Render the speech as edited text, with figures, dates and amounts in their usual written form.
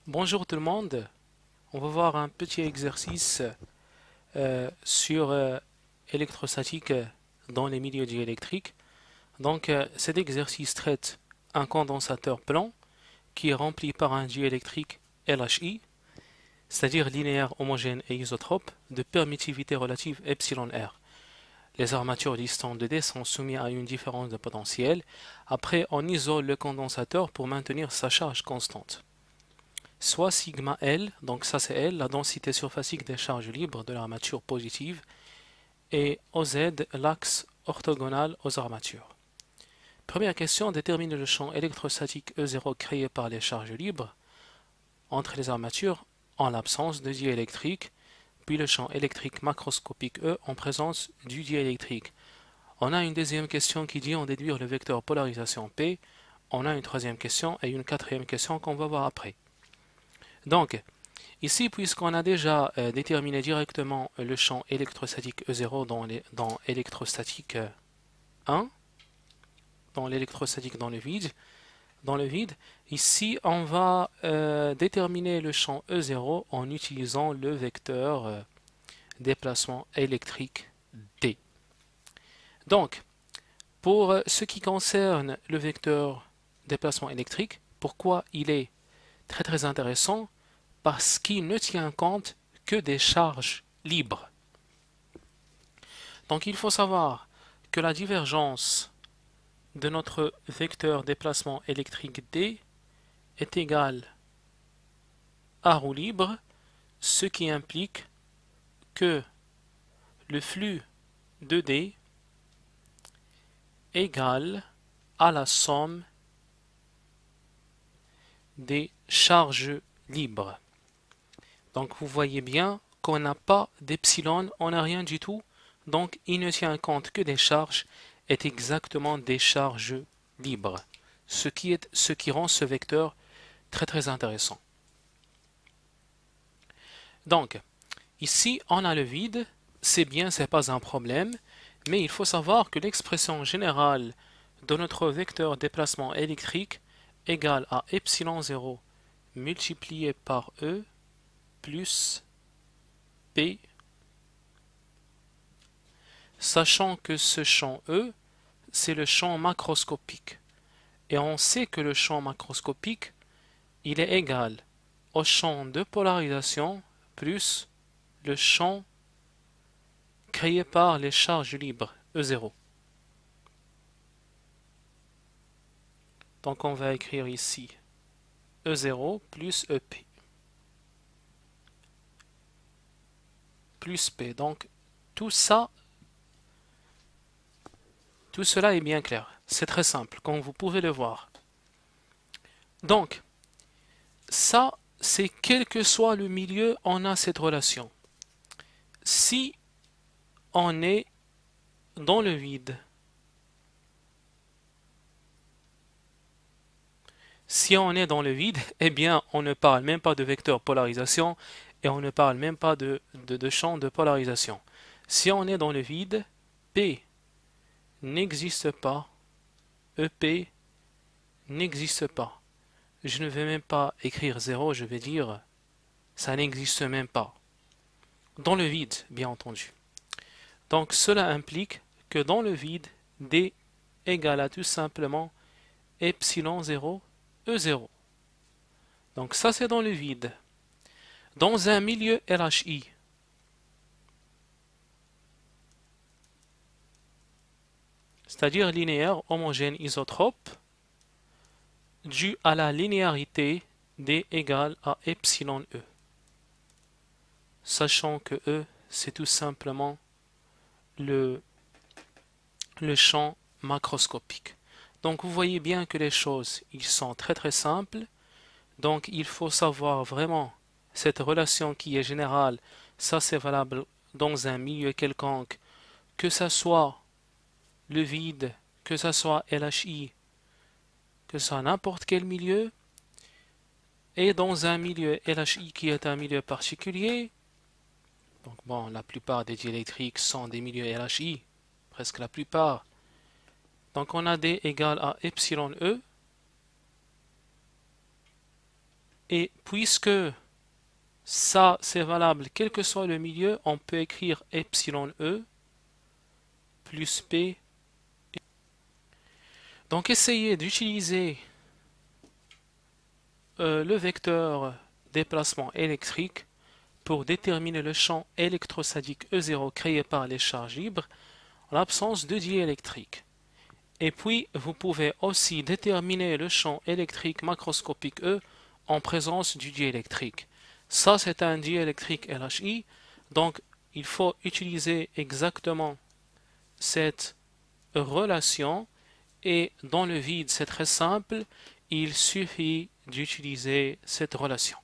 Bonjour tout le monde, on va voir un petit exercice sur électrostatique dans les milieux diélectriques. Cet exercice traite un condensateur blanc qui est rempli par un diélectrique LHI, c'est-à-dire linéaire, homogène et isotrope, de permittivité relative epsilon R. Les armatures distantes de D sont soumises à une différence de potentiel. Après, on isole le condensateur pour maintenir sa charge constante. Soit sigma L, donc ça c'est L, la densité surfacique des charges libres de l'armature positive, et OZ, l'axe orthogonal aux armatures. Première question, détermine le champ électrostatique E0 créé par les charges libres entre les armatures en l'absence de diélectrique, puis le champ électrique macroscopique E en présence du diélectrique. On a une deuxième question qui dit en déduire le vecteur polarisation P. On a une troisième question et une quatrième question qu'on va voir après. Donc, ici, puisqu'on a déjà déterminé directement le champ électrostatique E0 dans électrostatique 1, dans l'électrostatique dans le vide, ici on va déterminer le champ E0 en utilisant le vecteur déplacement électrique D. Donc, pour ce qui concerne le vecteur déplacement électrique, pourquoi il est très intéressant? Parce qu'il ne tient compte que des charges libres. Donc il faut savoir que la divergence de notre vecteur déplacement électrique D est égale à roue libre, ce qui implique que le flux de D égale à la somme des charges libres. Donc vous voyez bien qu'on n'a pas d'epsilon, on n'a rien du tout, donc il ne tient compte que des charges est exactement des charges libres, ce qui rend ce vecteur très intéressant. Donc, ici on a le vide, c'est bien, c'est pas un problème, mais il faut savoir que l'expression générale de notre vecteur déplacement électrique égale à epsilon 0 multiplié par E plus P, sachant que ce champ E, c'est le champ macroscopique. Et on sait que le champ macroscopique, il est égal au champ de polarisation plus le champ créé par les charges libres, E0. Donc on va écrire ici E0 plus EP plus P. Donc tout ça, tout cela est bien clair. C'est très simple, comme vous pouvez le voir. Donc, ça, c'est quel que soit le milieu, on a cette relation. Si on est dans le vide, eh bien, on ne parle même pas de vecteur polarisation et on ne parle même pas de champ de polarisation. Si on est dans le vide, P n'existe pas, EP n'existe pas. Je ne vais même pas écrire 0, je vais dire ça n'existe même pas. Dans le vide, bien entendu. Donc cela implique que dans le vide, D égale à tout simplement epsilon 0, E0. Donc ça c'est dans le vide. Dans un milieu LHI, c'est-à-dire linéaire, homogène, isotrope, dû à la linéarité D égale à epsilon E. Sachant que E, c'est tout simplement le champ macroscopique. Donc vous voyez bien que les choses, ils sont très simples. Donc il faut savoir vraiment cette relation qui est générale. Ça c'est valable dans un milieu quelconque, que ça soit le vide, que ça soit LHI, que ça soit n'importe quel milieu. Et dans un milieu LHI qui est un milieu particulier, donc bon, la plupart des diélectriques sont des milieux LHI, presque la plupart. Donc on a D égale à epsilon E. Et puisque ça c'est valable quel que soit le milieu, on peut écrire epsilon E plus P. Donc essayez d'utiliser le vecteur déplacement électrique pour déterminer le champ électrostatique E0 créé par les charges libres en l'absence de diélectrique. Et puis, vous pouvez aussi déterminer le champ électrique macroscopique E en présence du diélectrique. Ça, c'est un diélectrique LHI, donc il faut utiliser exactement cette relation, et dans le vide, c'est très simple, il suffit d'utiliser cette relation.